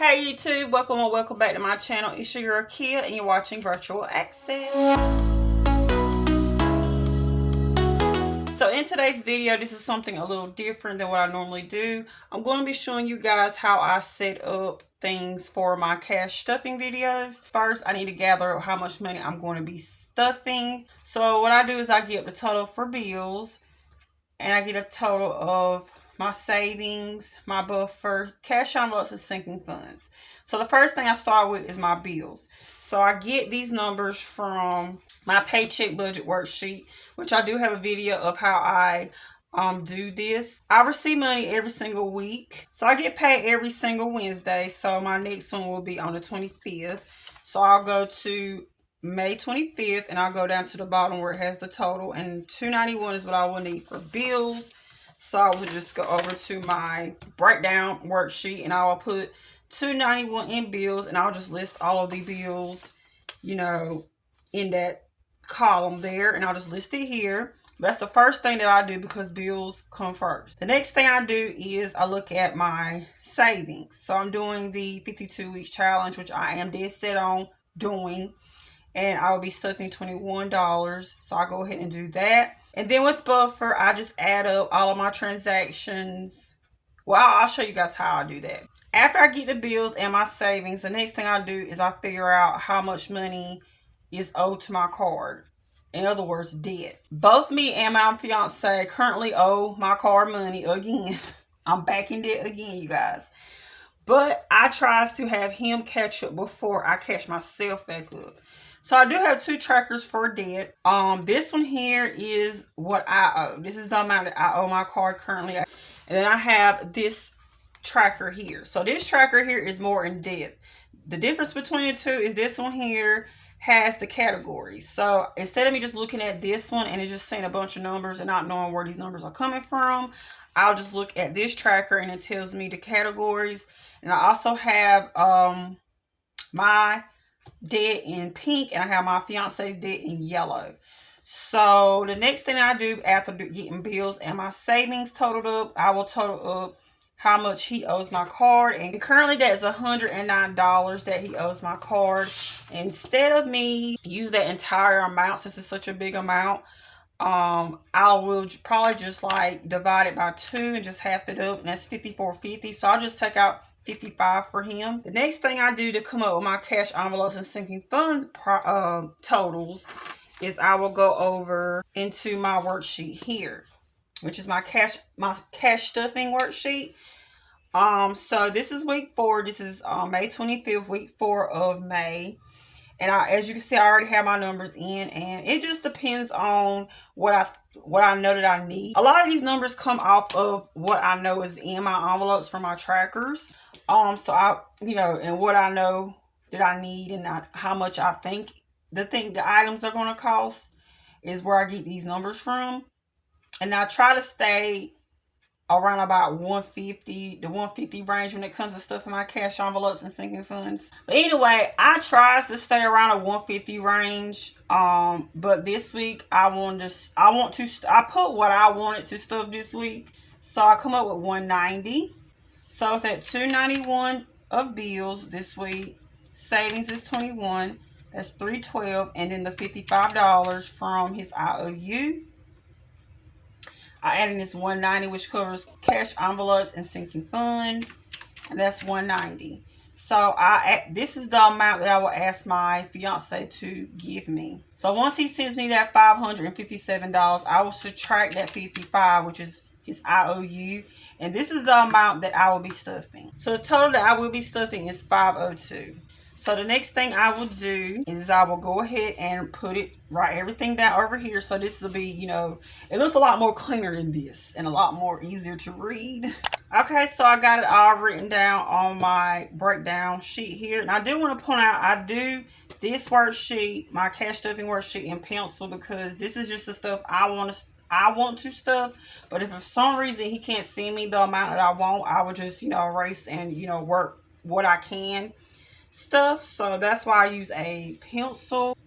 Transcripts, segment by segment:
Hey YouTube, welcome back to my channel. It's your girl Kia and you're watching Virtual Accent. So in today's video, this is something a little different than what I normally do. I'm going to be showing you guys how I set up things for my cash stuffing videos. First, I need to gather how much money I'm going to be stuffing. So what I do is I get the total for bills and I get a total of my savings, my buffer, cash envelopes, and sinking funds. So the first thing I start with is my bills. So I get these numbers from my paycheck budget worksheet, which I do have a video of how I do this. I receive money every single week. So I get paid every single Wednesday. So my next one will be on the 25th. So I'll go to May 25th and I'll go down to the bottom where it has the total, and $291 is what I will need for bills. So I will just go over to my breakdown worksheet and I will put $291 in bills, and I'll just list all of the bills, in that column there, and I'll just list it here. That's the first thing that I do because bills come first. The next thing I do is I look at my savings. So I'm doing the 52 weeks challenge, which I am dead set on doing, and I will be stuffing $21. So I go ahead and do that. And then with buffer, I just add up all of my transactions. Well, I'll show you guys how I do that. After I get the bills and my savings, the next thing I do is I figure out how much money is owed to my card. In other words, debt. Both me and my fiance currently owe my card money again. I'm back in debt again, you guys. But I tries to have him catch up before I catch myself back up. So I do have two trackers for debt. This one here is what I owe. This is the amount that I owe my card currently. And then I have this tracker here. So this tracker here is more in depth. The difference between the two is this one here has the categories. So instead of me just looking at this one and it's just saying a bunch of numbers and not knowing where these numbers are coming from, I'll just look at this tracker and it tells me the categories. And I also have my debt in pink, and I have my fiance's debt in yellow. So the next thing I do after getting bills and my savings totaled up, I will total up how much he owes my card. And currently that's $109 that he owes my card. Instead of me use that entire amount, since it's such a big amount, I will probably just like divide it by 2 and just half it up, and that's $54.50. So I'll just take out $55 for him. The next thing I do to come up with my cash envelopes and sinking fund totals is I will go over into my worksheet here, which is my cash stuffing worksheet. So this is week 4. This is May 25th, week 4 of May. And as you can see, I already have my numbers in, and it just depends on what I know that I need. A lot of these numbers come off of what I know is in my envelopes from my trackers. So and what I know that I need and how much I think the items are going to cost is where I get these numbers from. And I try to stay around about 150, the 150 range when it comes to stuff in my cash envelopes and sinking funds. But anyway, I try to stay around a 150 range. But this week I put what I wanted to stuff this week. So I come up with 190. So with that 291 of bills this week, savings is 21. That's 312, and then the $55 from his IOU. I added this 190, which covers cash envelopes and sinking funds, and that's 190. So this is the amount that I will ask my fiance to give me. So once he sends me that $557, I will subtract that 55, which is his IOU, and this is the amount that I will be stuffing. So the total that I will be stuffing is $502. So the next thing I will do is I will go ahead and write everything down over here. So this will be, it looks a lot more cleaner than this and a lot more easier to read. Okay, so I got it all written down on my breakdown sheet here. And I do want to point out, I do this worksheet, my cash stuffing worksheet, in pencil because this is just the stuff I want to stuff. But if for some reason he can't send me the amount that I want, I will just, erase and, work what I can stuff. So that's why I use a pencil.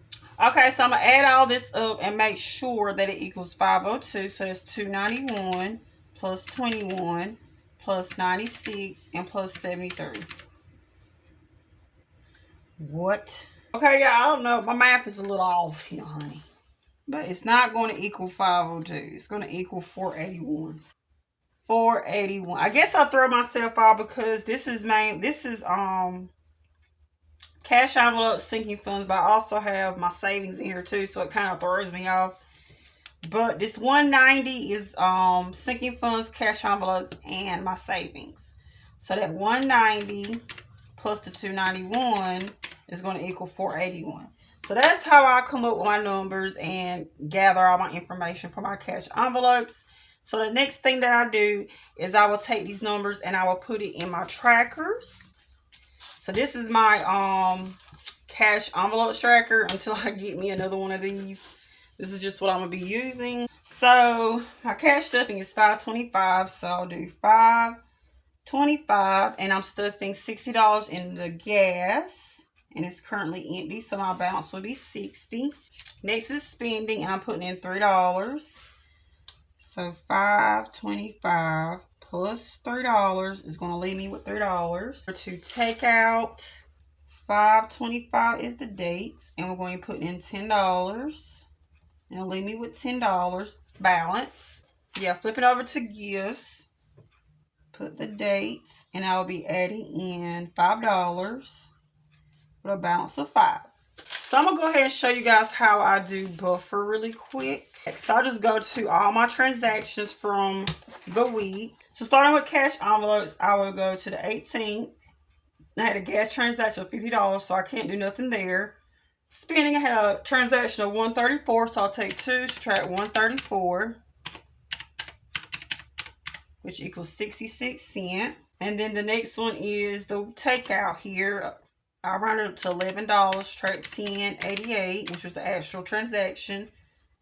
Okay, so I'm gonna add all this up and make sure that it equals 502. So it's 291 plus 21 plus 96 and plus 73. What? Okay, yeah, I don't know. My math is a little off here, honey. But it's not going to equal 502. It's going to equal 481. 481. I guess I throw myself off because this is cash envelope sinking funds, but I also have my savings in here too, so it kind of throws me off. But this 190 is sinking funds, cash envelopes, and my savings. So that 190 plus the 291 is going to equal 481. So that's how I come up with my numbers and gather all my information for my cash envelopes. So the next thing that I do is I will take these numbers and I will put it in my trackers. So this is my cash envelope tracker until I get me another one of these. This is just what I'm going to be using. So my cash stuffing is $5.25. So I'll do $5.25 and I'm stuffing $60 in the gas. And it's currently empty, so my balance will be $60. Next is spending, and I'm putting in $3. So $5.25 plus $3 is going to leave me with $3. To take out $5.25 is the dates, and we're going to put in $10. And it'll leave me with $10 balance. Yeah, flip it over to gifts. Put the dates, and I will be adding in $5. With a balance of 5. So I'm going to go ahead and show you guys how I do buffer really quick. So I'll just go to all my transactions from the week. So starting with cash envelopes, I will go to the 18th. I had a gas transaction of $50, so I can't do nothing there. Spending, I had a transaction of $134, so I'll take 2, subtract $134, which equals 66 cents. And then the next one is the takeout here. I rounded up to $11, subtract $10.88, which was the actual transaction.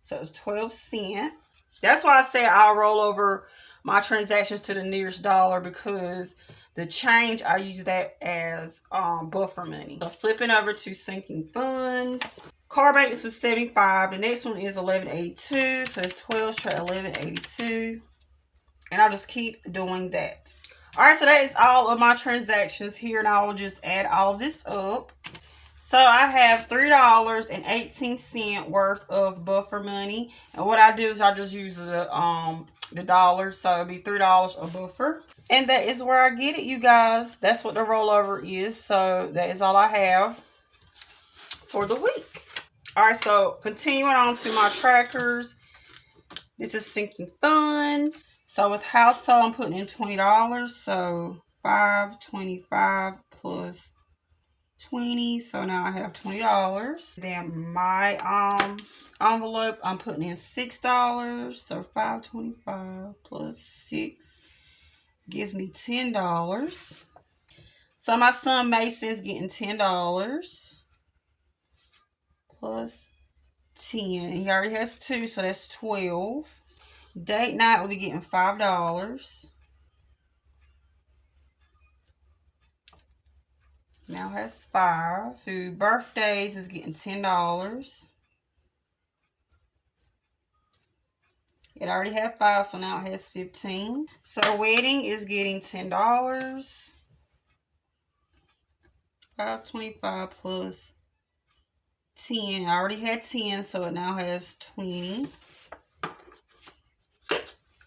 So it was 12 cents. That's why I say I'll roll over my transactions to the nearest dollar, because the change, I use that as buffer money. So flipping over to sinking funds. Car maintenance was $75. The next one is $11.82. So it's 12, subtract $11.82. And I'll just keep doing that. Alright, so that is all of my transactions here, and I will just add all of this up. So I have $3.18 worth of buffer money, and what I do is I just use the dollars, so it'll be $3 a buffer. And that is where I get it, you guys. That's what the rollover is, so that is all I have for the week. Alright, so continuing on to my trackers. This is sinking funds. So with household, I'm putting in $20. So $5.25 plus 20. So now I have $20. Then my envelope, I'm putting in $6. So $5.25 plus 6 gives me $10. So my son Mason's getting $10 plus 10. He already has 2, so that's 12. Date night will be getting $5. Now has 5. Food birthdays is getting $10. It already had 5, so now it has 15. So wedding is getting $10. $5.25 plus 10. I already had 10, so it now has 20.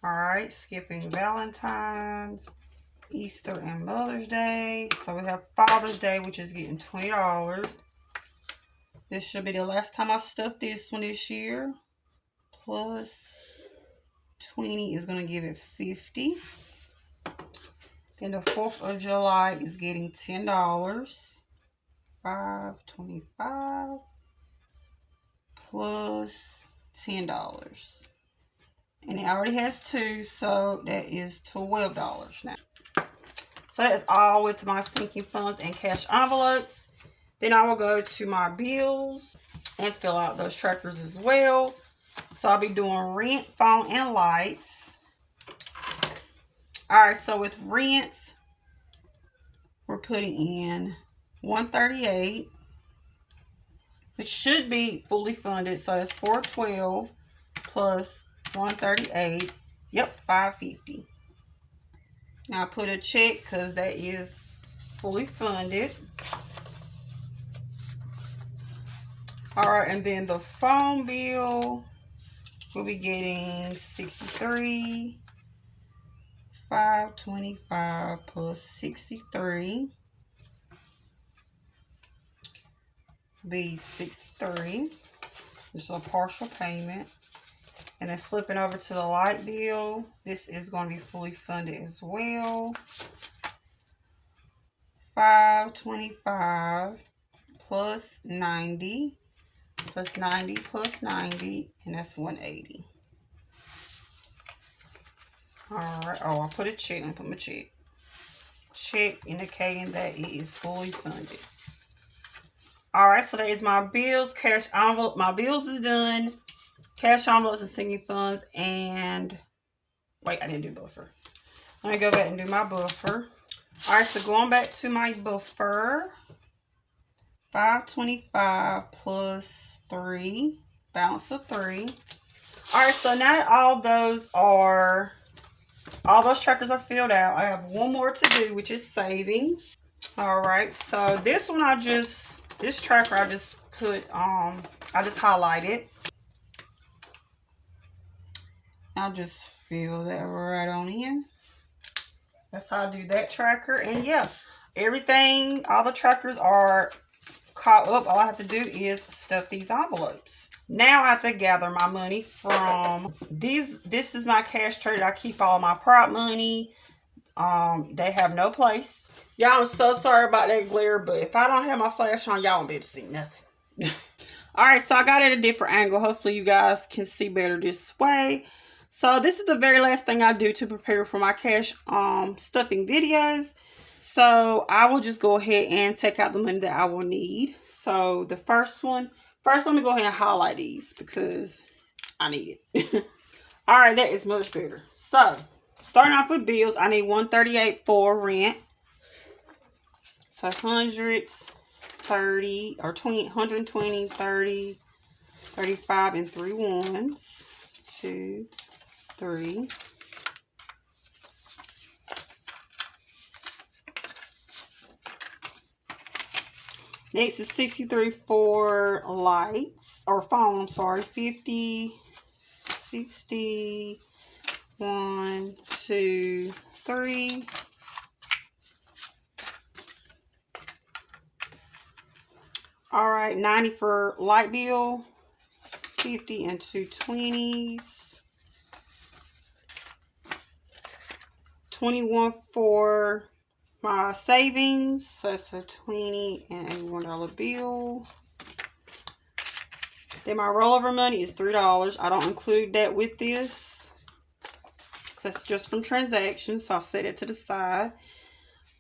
Alright, skipping Valentine's, Easter, and Mother's Day. So we have Father's Day, which is getting $20. This should be the last time I stuff this one this year. Plus 20 is going to give it 50. Then the 4th of July is getting $10. $5.25 plus $10. And it already has 2, so that is $12 now. So that's all with my sinking funds and cash envelopes. Then I will go to my bills and fill out those trackers as well. So I'll be doing rent, phone, and lights. Alright, so with rent, we're putting in $138, which should be fully funded. So it's $412 plus $138. Yep, $550. Now I put a check because that is fully funded. All right, and then the phone bill, we'll be getting 63. 525 plus 63 be 63. This is a partial payment. And then flipping over to the light bill, this is going to be fully funded as well. 525 plus 90 plus 90 plus 90, and that's 180. Alright, oh, I put a check. I'm put my check. Check indicating that it is fully funded. Alright, so that is my bills, cash envelope. My bills is done. Cash envelopes and sinking funds, and wait, I didn't do buffer. Let me go back and do my buffer. Alright, so going back to my buffer, 525 plus 3, balance of 3. Alright, so now that all those trackers are filled out, I have one more to do, which is savings. Alright, so this one this tracker I just put, I just highlighted. I'll just fill that right on in. That's how I do that tracker. And yeah, everything, all the trackers are caught up. All I have to do is stuff these envelopes. Now I have to gather my money from these. This is my cash tray that I keep all my prop money. They have no place. Y'all, I'm so sorry about that glare, but if I don't have my flash on, y'all won't be able to see nothing. Alright, so I got it at a different angle. Hopefully you guys can see better this way. So this is the very last thing I do to prepare for my cash stuffing videos. So I will just go ahead and take out the money that I will need. So the first one, let me go ahead and highlight these because I need it. Alright, that is much better. So starting off with bills, I need $138 for rent. So 130 or 20, 120, 30, 35, and 3 ones. 2, 3. Next is 63 for lights or phone. I'm sorry. 50, 60, 1, 2, 3. All right, 90 for light bill. 50 and 2 20s. 21 for my savings. So that's a 20 and a $1 bill. Then my rollover money is $3. I don't include that with this. That's just from transactions, so I'll set it to the side.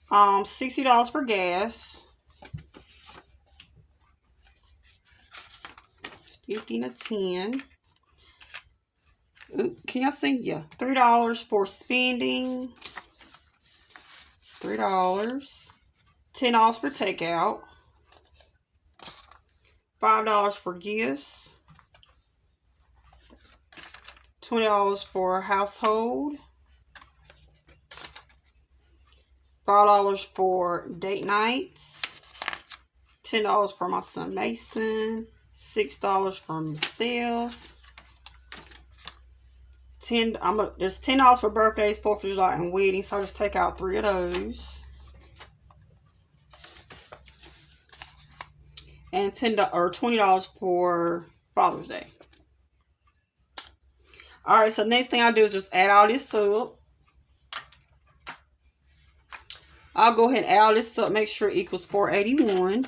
$60 for gas. 50 and a 10. Ooh, can y'all see? Yeah. $3 for spending. $3. $10 for takeout. $5 for gifts. $20 for household. $5 for date nights. $10 for my son Mason. $6 for myself. There's $10 for birthdays, 4th of July, and weddings. So I'll just take out 3 of those. And $20 for Father's Day. Alright, so next thing I do is just add all this up. I'll go ahead and add all this up, make sure it equals 481.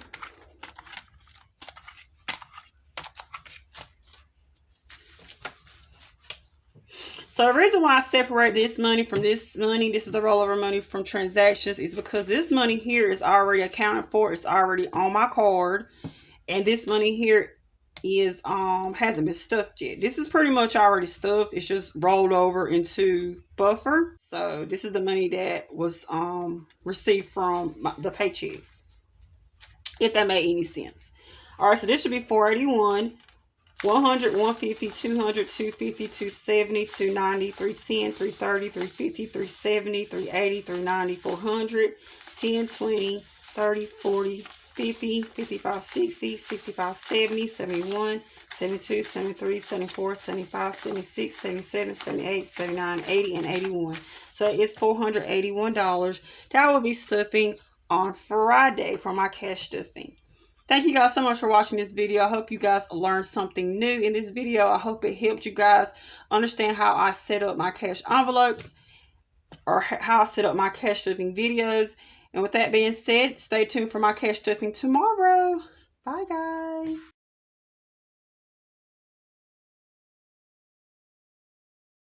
So the reason why I separate this money from this money, this is the rollover money from transactions, is because this money here is already accounted for. It's already on my card. And this money here is hasn't been stuffed yet. This is pretty much already stuffed. It's just rolled over into buffer. So this is the money that was received from the paycheck, if that made any sense. All right, so this should be 481. 100, 150, 200, 250, 270, 290, 310, 330, 350, 370, 380, 390, 400, 10, 20, 30, 40, 50, 55, 60, 65, 70, 71, 72, 73, 74, 75, 76, 77, 78, 79, 80, and 81. So it's $481 that I will be stuffing on Friday for my cash stuffing. Thank you guys so much for watching this video. I hope you guys learned something new in this video. I hope it helped you guys understand how I set up my cash envelopes or how I set up my cash stuffing videos. And with that being said, stay tuned for my cash stuffing tomorrow. Bye guys.